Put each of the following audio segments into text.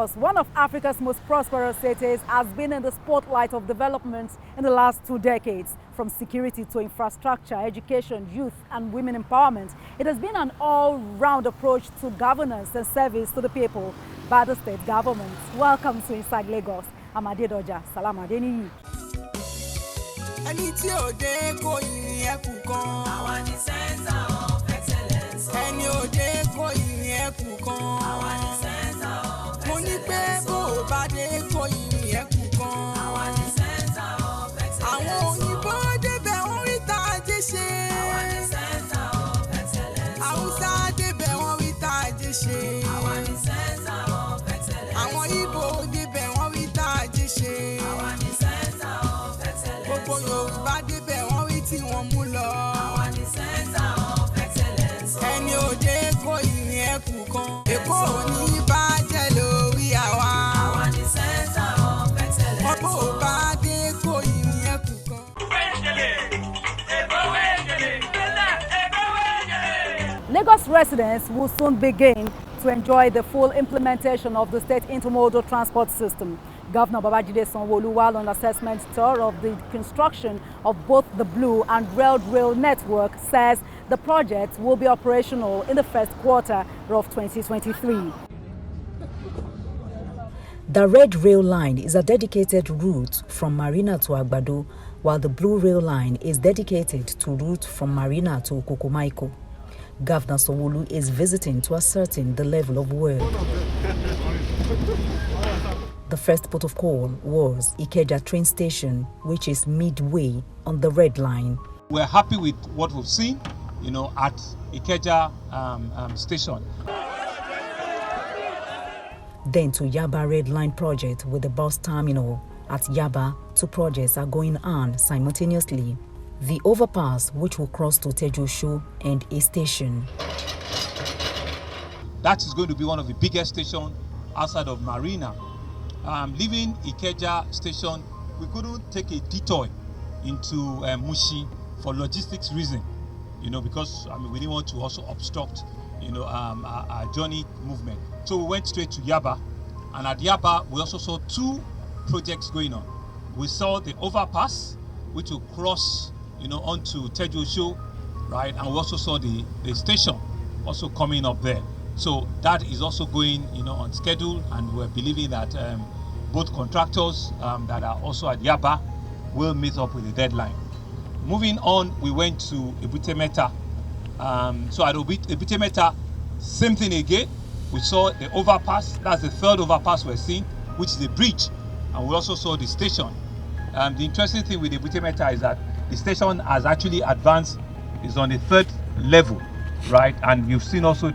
Lagos, one of Africa's most prosperous cities, has been in the spotlight of development in the last 2 decades. From security to infrastructure, education, youth and women empowerment, it has been an all-round approach to governance and service to the people by the state government. Welcome to Inside Lagos. I'm Adedoja. Salam Adeniyi. Ẹni tí ò dé kò yìn ẹkù kan. Àwa ni center of excellence. Ẹni ò dé kò yìn ẹkù kan. Àwa ni center of excellence. Mo ní pé bó o bá dé kò yìn ẹkù kan. Àwa ni center of excellence. Àwọn òyìnbó débẹ̀ wọ́n rí tá a jẹ́ ṣe. Àwa ni center of excellence. Haúsá débẹ̀ wọ́n rí tá a jẹ́ ṣe. Àwa ni center of excellence. Àwọn Ìgbò débẹ̀ wọ́n rí tá a jẹ́ ṣe. Àwa ni center of excellence. Gbogbo Yorùbá débẹ̀ wọ́n rí tí wọ́n mú lọ. Àwa ni center of excellence. Ẹni òde kò yìn ẹkù kan. Èkó ò ní bàjẹ́ lórí àwa. Àwa ni center of excellence. Ọ̀pọ̀ ò bá dé kò yìn ẹkù kan. Lagos residents will soon begin to enjoy the full implementation of the state intermodal transport system. Governor Babajide SANWO-OLU, while on assessment tour of the construction of both the Blue and Red Rail network, says the project will be operational in the first quarter of 2023. The Red Rail line is a dedicated route from Marina to Agbado, while the Blue Rail line is dedicated to route from Marina to Kokomaiko. Governor SANWO-OLU is visiting to ascertain the level of work. The first port of call was Ikeja train station, which is midway on the Red Line. We're happy with what we've seen, at Ikeja station. Then to Yaba Red Line project with the bus terminal. At Yaba, 2 projects are going on simultaneously. The overpass, which will cross to Tejosho, and a station. That is going to be one of the biggest stations outside of Marina. Leaving Ikeja station, we couldn't take a detour into Mich for logistics reason, because we didn't want to also obstruct, our journey movement. So we went straight to Yaba, and at Yaba we also saw 2 projects going on. We saw the overpass, which will cross, onto Tejosho, right, and we also saw the station also coming up there. So that is also going, on schedule, and we're believing that both contractors that are also at Yaba will meet up with the deadline. Moving on, we went to Ebute Metta. So at Ebute Metta, same thing again. We saw the overpass. That's the 3rd overpass we're seeing, which is a bridge, and we also saw the station. The interesting thing with Ebute Metta is that the station has actually advanced, is on the 3rd level, right? And you've seen also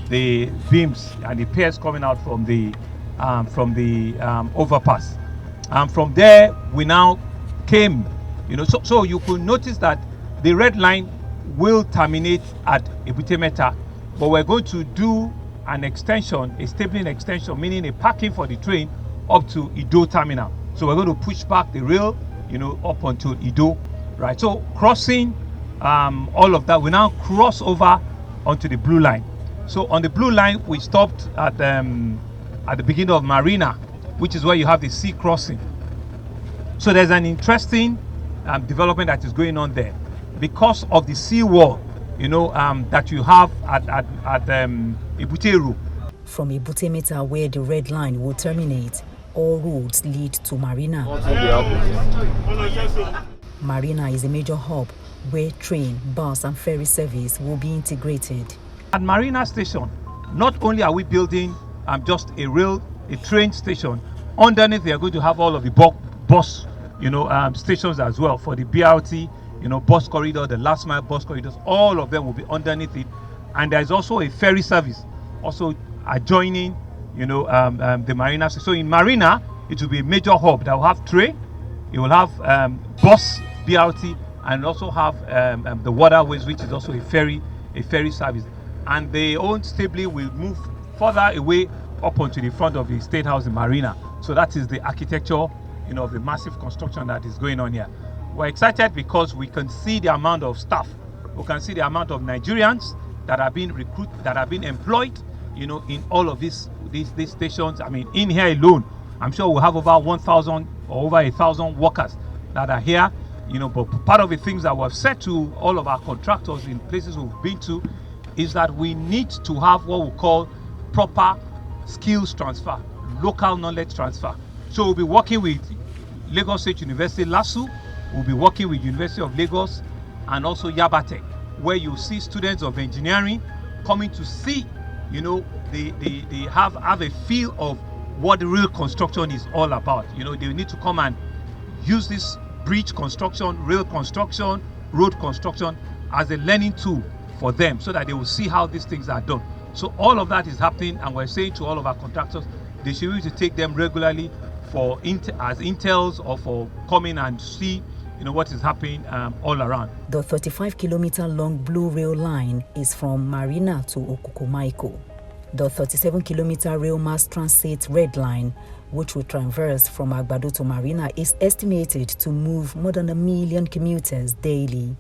the beams and the piers coming out from the overpass. And from there, we now came, so you could notice that the Red Line will terminate at Ebute Metta, but we're going to do an extension, a stapling extension, meaning a parking for the train up to Ido terminal. So we're going to push back the rail, up until Ido, right? So crossing all of that, we now cross over onto the Blue Line. So on the Blue Line, we stopped at the beginning of Marina, which is where you have the sea crossing. So there's an interesting development that is going on there because of the sea wall, that you have at Ebute. From Ebute Metta, where the Red Line will terminate, all roads lead to Marina. Marina is a major hub where train, bus and ferry service will be integrated. At Marina Station, not only are we building just a train station, underneath they are going to have all of the bus stations as well for the BRT, bus corridor, the last mile bus corridors, all of them will be underneath it. And there's also a ferry service also adjoining the Marina. So in Marina, it will be a major hub that will have train, it will have bus, BRT, and also have the waterways, which is also a ferry service. And their own stabling will move further away up onto the front of the State House in Marina. So that is the architecture, of the massive construction that is going on here. We're excited because we can see the amount of staff, we can see the amount of Nigerians that are being recruited, that are being employed, in all of these stations. I mean, in here alone, I'm sure we'll have over 1,000 or over 1,000 workers that are here. But part of the things that we've said to all of our contractors in places we've been to is that we need to have what we call proper skills transfer, local knowledge transfer. So we'll be working with Lagos State University, LASU, we'll be working with University of Lagos and also Yabatech, where you see students of engineering coming to see, they have a feel of what the real construction is all about. They need to come and use this bridge construction, rail construction, road construction as a learning tool for them so that they will see how these things are done. So all of that is happening, and we're saying to all of our contractors, they should be able to take them regularly as intels or for coming and see what is happening all around. The 35-kilometer long blue rail line is from Marina to Okukumaiko. The 37-kilometer rail mass transit red line, which will traverse from Agbado to Marina, is estimated to move more than 1 million commuters daily.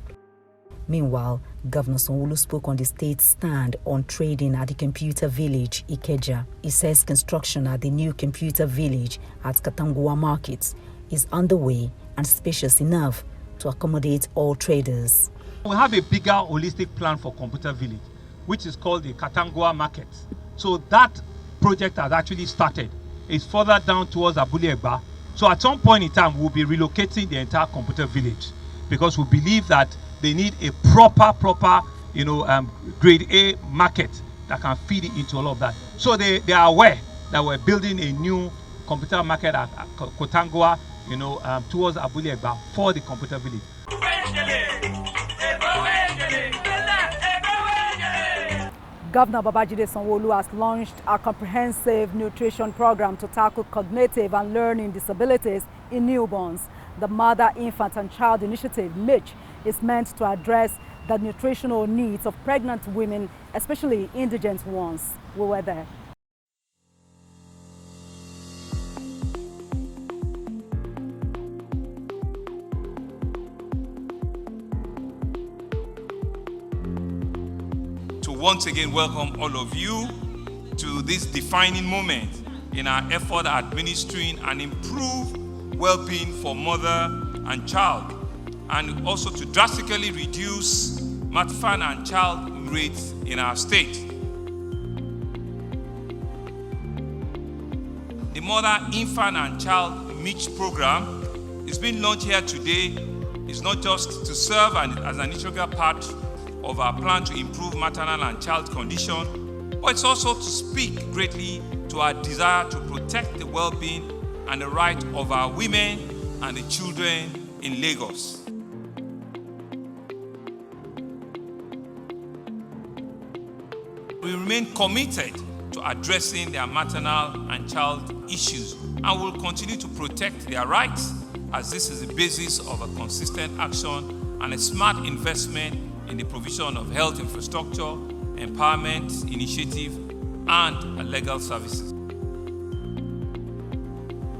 Meanwhile, Governor SANWO-OLU spoke on the state's stand on trading at the Computer Village, Ikeja. He says construction at the new Computer Village at Katangua Market is underway and spacious enough to accommodate all traders. We have a bigger holistic plan for Computer Village, which is called the Katangua Market. So that project has actually started. It's further down towards Abule Egba. So at some point in time, we'll be relocating the entire Computer Village because we believe that they need a proper, grade A market that can feed into all of that. So they are aware that we're building a new computer market at Kotangua, towards Abule Egba for the Computer Village. Governor Babajide SANWO-OLU has launched a comprehensive nutrition program to tackle cognitive and learning disabilities in newborns. The Mother, Infant and Child Initiative, Mich, is meant to address the nutritional needs of pregnant women, especially indigent ones. We were there. Once again, welcome all of you to this defining moment in our effort at administering and improve well-being for mother and child, and also to drastically reduce maternal and child rates in our state. The Mother, Infant and Child Mich program is being launched here today. It's not just to serve as an integral part of our plan to improve maternal and child condition, but it's also to speak greatly to our desire to protect the well-being and the right of our women and the children in Lagos. We remain committed to addressing their maternal and child issues and will continue to protect their rights, as this is the basis of a consistent action and a smart investment in the provision of health infrastructure, empowerment initiative, and legal services.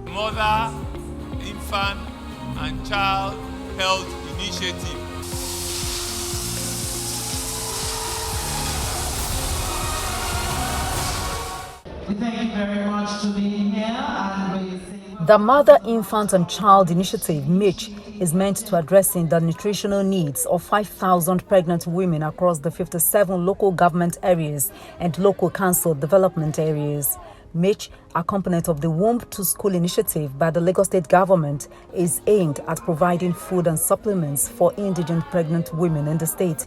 Mother, Infant and Child Health Initiative. We thank you very much to being here and the Mother, Infant and Child Initiative, Mich, is meant to addressing the nutritional needs of 5,000 pregnant women across the 57 local government areas and local council development areas. Mich, a component of the Womb to School initiative by the Lagos State government, is aimed at providing food and supplements for indigent pregnant women in the state.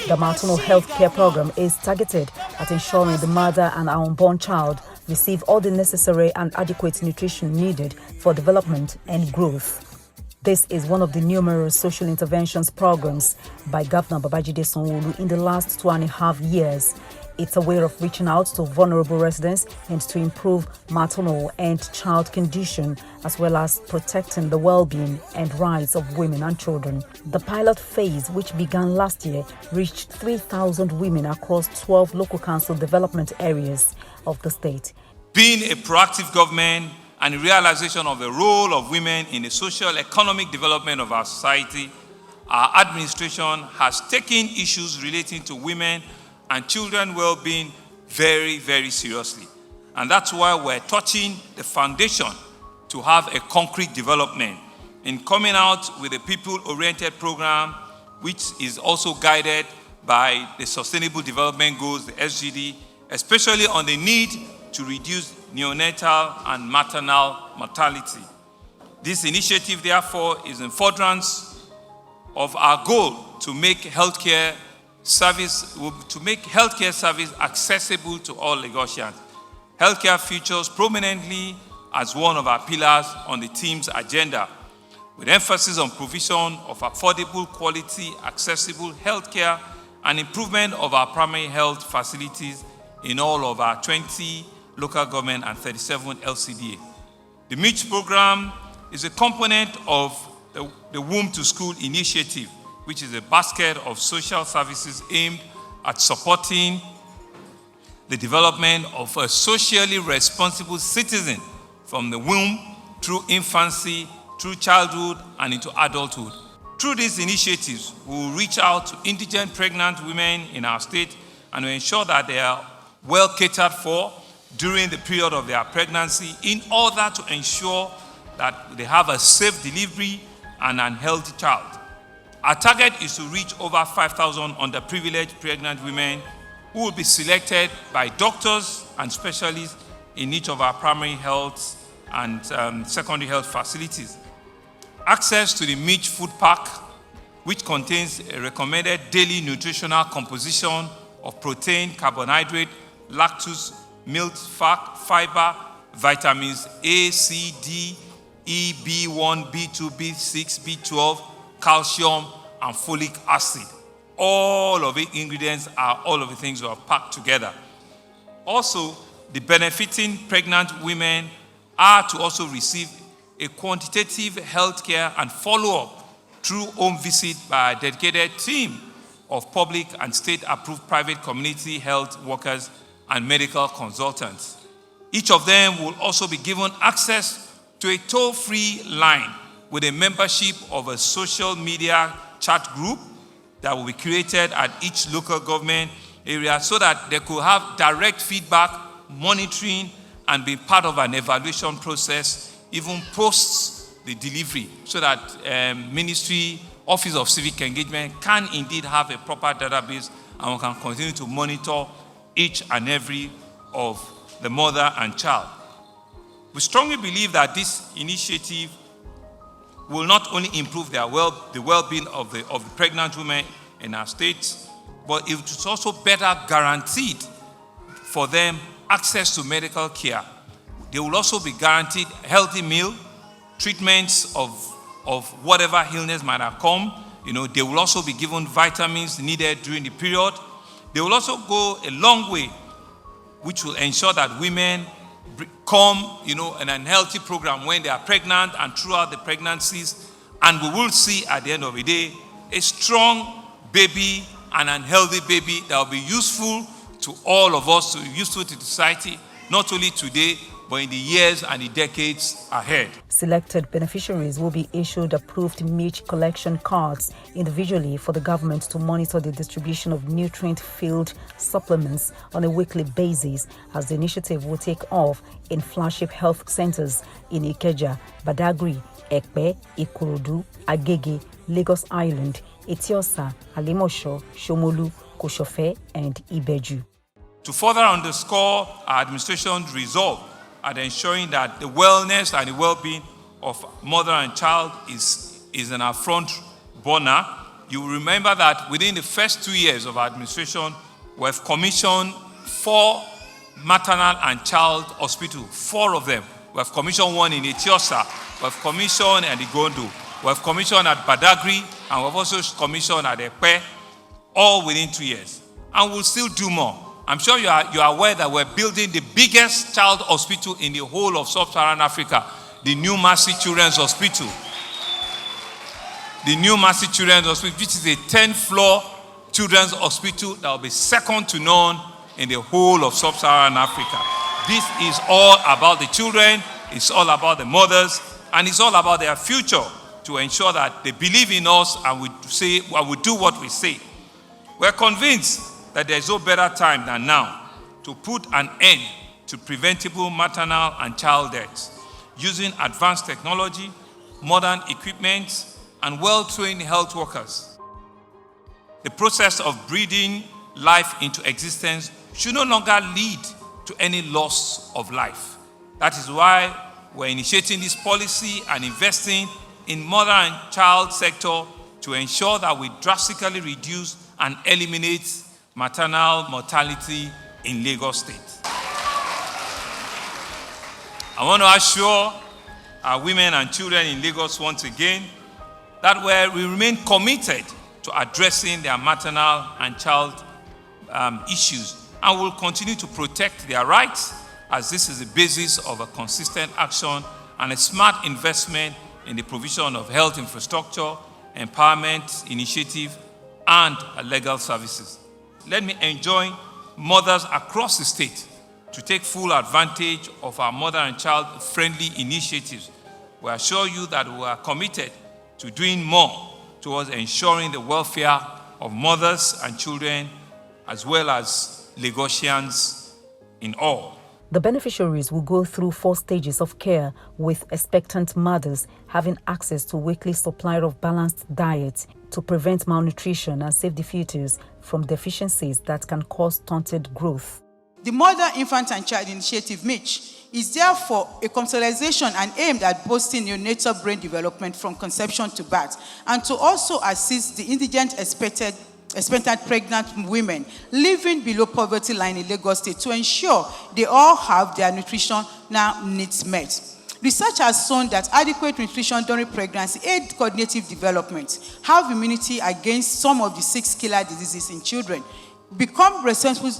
The maternal health care program is targeted at ensuring the mother and our unborn child receive all the necessary and adequate nutrition needed for development and growth. This is one of the numerous social interventions programs by Governor Babajide SANWO-OLU in the last 2.5 years. It's a way of reaching out to vulnerable residents and to improve maternal and child condition, as well as protecting the well-being and rights of women and children. The pilot phase, which began last year, reached 3,000 women across 12 local council development areas of the state. Being a proactive government and the realization of the role of women in the social economic development of our society, our administration has taken issues relating to women and children well-being very, very seriously. And that's why we're touching the foundation to have a concrete development in coming out with a people-oriented program, which is also guided by the Sustainable Development Goals, the SDG, especially on the need to reduce neonatal and maternal mortality. This initiative, therefore, is in furtherance of our goal to make healthcare service accessible to all Lagosians. Healthcare features prominently as one of our pillars on the team's agenda, with emphasis on provision of affordable, quality, accessible healthcare and improvement of our primary health facilities in all of our 20 local government and 37 LCDA. The Mich program is a component of the Womb to School initiative, which is a basket of social services aimed at supporting the development of a socially responsible citizen from the womb through infancy, through childhood, and into adulthood. Through these initiatives, we will reach out to indigent pregnant women in our state and will ensure that they are well catered for during the period of their pregnancy in order to ensure that they have a safe delivery and an healthy child. Our target is to reach over 5,000 underprivileged pregnant women who will be selected by doctors and specialists in each of our primary health and secondary health facilities. Access to the Mich food pack, which contains a recommended daily nutritional composition of protein, carbohydrate, lactose, milk, fat, fiber, vitamins A, C, D, E, B1, B2, B6, B12, calcium, and folic acid. All of the ingredients are all of the things we have packed together. Also, the benefiting pregnant women are to also receive a quantitative healthcare and follow-up through home visit by a dedicated team of public and state-approved private community health workers and medical consultants. Each of them will also be given access to a toll-free line with a membership of a social media chat group that will be created at each local government area so that they could have direct feedback, monitoring, and be part of an evaluation process, even post the delivery, so that Ministry Office of Civic Engagement can indeed have a proper database and we can continue to monitor each and every of the mother and child. We strongly believe that this initiative will not only improve the well-being of the pregnant women in our state, but it is also better guaranteed for them access to medical care. They will also be guaranteed healthy meal, treatments of whatever illness might have come. They will also be given vitamins needed during the period. They will also go a long way, which will ensure that women come, in an healthy program when they are pregnant and throughout the pregnancies. And we will see at the end of the day, a strong baby and an healthy baby that will be useful to all of us, useful to society, not only today, but in the years and the decades ahead. Selected beneficiaries will be issued approved Mich collection cards individually for the government to monitor the distribution of nutrient-filled supplements on a weekly basis, as the initiative will take off in flagship health centers in Ikeja, Badagry, Ekpe, Ikorodu, Agege, Lagos Island, Etiosa, Alimosho, Shomolu, Koshofe, and Ibeju. To further underscore our administration's resolve at ensuring that the wellness and the well-being of mother and child is in our front burner, you will remember that within the first 2 years of our administration, we have commissioned 4 maternal and child hospitals, 4 of them. We have commissioned one in Etiosa, we have commissioned at Igondo, we have commissioned at Badagry, and we have also commissioned at Ekpe, all within 2 years. And we'll still do more. I'm sure you are aware that we're building the biggest child hospital in the whole of sub-Saharan Africa, the New Mercy Children's Hospital. The New Mercy Children's Hospital, which is a 10-floor children's hospital that will be second to none in the whole of sub-Saharan Africa. This is all about the children, it's all about the mothers, and it's all about their future, to ensure that they believe in us and we do what we say. We're convinced that there is no better time than now to put an end to preventable maternal and child deaths using advanced technology, modern equipment, and well-trained health workers. The process of breathing life into existence should no longer lead to any loss of life. That is why we're initiating this policy and investing in mother and child sector to ensure that we drastically reduce and eliminate maternal mortality in Lagos State. I want to assure our women and children in Lagos once again that we remain committed to addressing their maternal and child issues, and will continue to protect their rights, as this is the basis of a consistent action and a smart investment in the provision of health infrastructure, empowerment initiative, and legal services. Let me enjoin mothers across the state to take full advantage of our mother and child friendly initiatives. We assure you that we are committed to doing more towards ensuring the welfare of mothers and children, as well as Lagosians in all. The beneficiaries will go through 4 stages of care, with expectant mothers having access to weekly supply of balanced diet to prevent malnutrition and save the fetus from deficiencies that can cause stunted growth. The Mother, Infant and Child Initiative, Mich, is therefore a consolidation and aimed at boosting neonatal brain development from conception to birth, and to also assist the indigent expectant pregnant women living below poverty line in Lagos State to ensure they all have their nutritional needs met. Research has shown that adequate nutrition during pregnancy aids cognitive development, have immunity against some of the 6 killer diseases in children, become responsible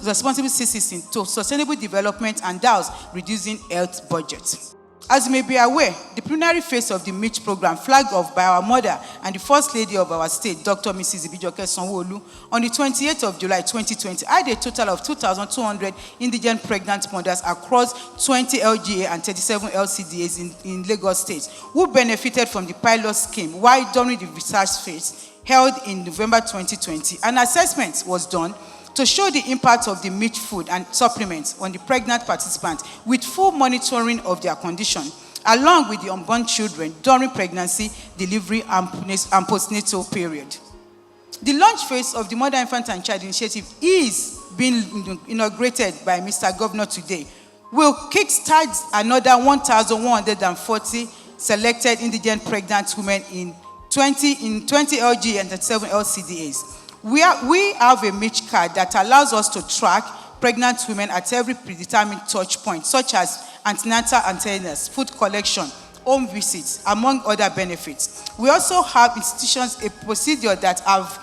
citizens to sustainable development, and thus reducing health budgets. As you may be aware, the preliminary phase of the Mich program, flagged off by our mother and the First Lady of our state, Dr. Mrs. SANWO-OLU, on the 28th of July 2020, had a total of 2,200 indigent pregnant mothers across 20 LGA and 37 LCDAs in Lagos State, who benefited from the pilot scheme, while during the research phase held in November 2020, an assessment was done to show the impact of the Mich food and supplements on the pregnant participants, with full monitoring of their condition, along with the unborn children during pregnancy, delivery, and postnatal period. The launch phase of the Mother, Infant and Child Initiative is being inaugurated by Mr. Governor today. Will kickstart another 1,140 selected indigent pregnant women in 20 LG and 37 LCDAs. We have a Mich card that allows us to track pregnant women at every predetermined touch point, such as antenatal antennas, food collection, home visits, among other benefits. We also have institutions, a procedure that have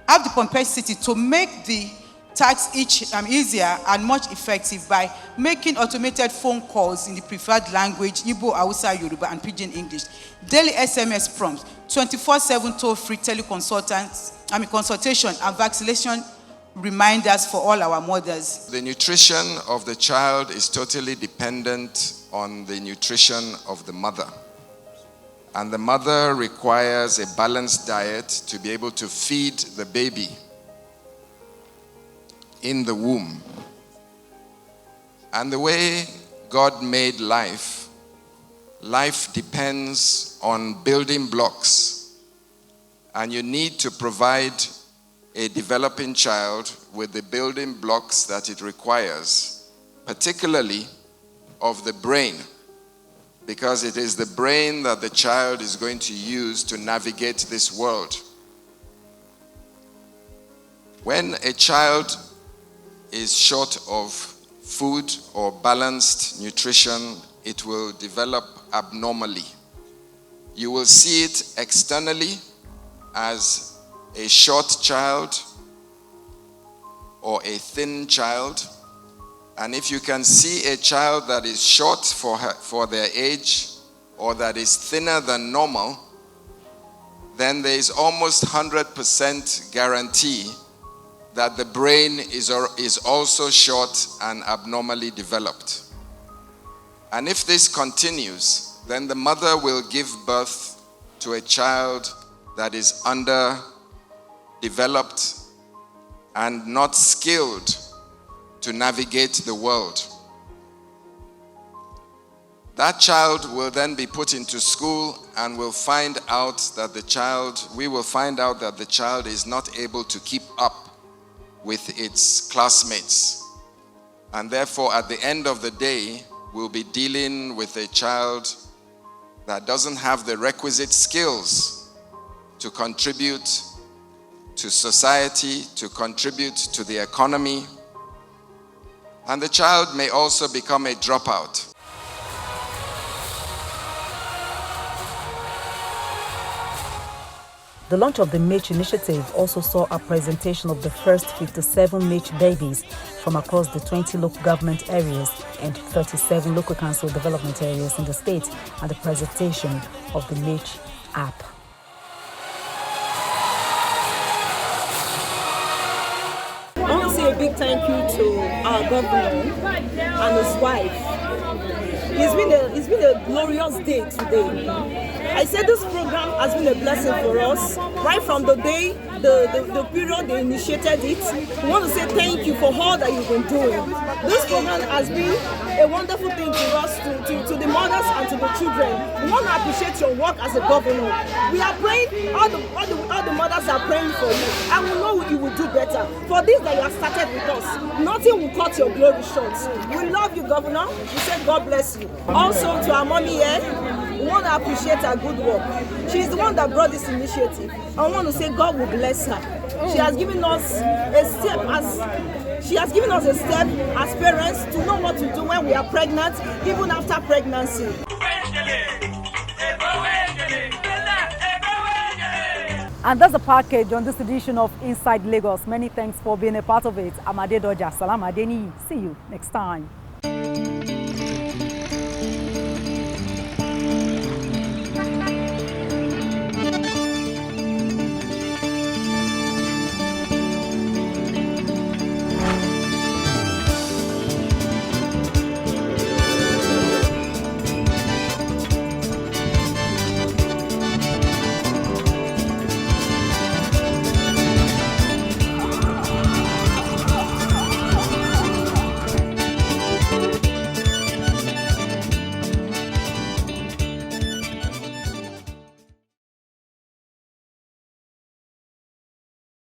the propensity to make the task easier and much effective by making automated phone calls in the preferred language, Igbo, Hausa, Yoruba, and Pidgin English, daily SMS prompts, 24/7 toll-free consultation, and vaccination reminders for all our mothers. The nutrition of the child is totally dependent on the nutrition of the mother. And the mother requires a balanced diet to be able to feed the baby in the womb. And the way God made life depends on building blocks. And you need to provide a developing child with the building blocks that it requires, particularly of the brain, because it is the brain that the child is going to use to navigate this world. When a child is short of food or balanced nutrition, it will develop abnormally. You will see it externally as a short child, or a thin child. And if you can see a child that is short for their age or that is thinner than normal, then there is almost 100% guarantee that the brain is also short and abnormally developed. And if this continues, then the mother will give birth to a child that is underdeveloped and not skilled to navigate the world. That child will then be put into school and we will find out that the child is not able to keep up with its classmates. And therefore, at the end of the day, we'll be dealing with a child that doesn't have the requisite skills to contribute to society, to contribute to the economy. And the child may also become a dropout. The launch of the Mich initiative also saw a presentation of the first 57 Mich babies from across the 20 local government areas and 37 local council development areas in the state, and the presentation of the Mich app. I want to say a big thank you to our governor and his wife. It's been a glorious day today. I said this program has been a blessing for us right from the day, the period they initiated it. We want to say thank you for all that you've been doing. This program has been a wonderful thing to us, to the mothers and to the children. We want to appreciate your work as a governor. We are praying, all the mothers are praying for you, and we know you will do better. For this that you have started with us, nothing will cut your glory short. We love you, Governor. We say God bless you. Also to our mommy here, we want to appreciate her good work. She's the one that brought this initiative. I want to say God will bless her. She has given us a step as parents to know what to do when we are pregnant, even after pregnancy. And that's the package on this edition of Inside Lagos. Many thanks for being a part of it. I'm Ade Doja. Salam Adeni. See you next time.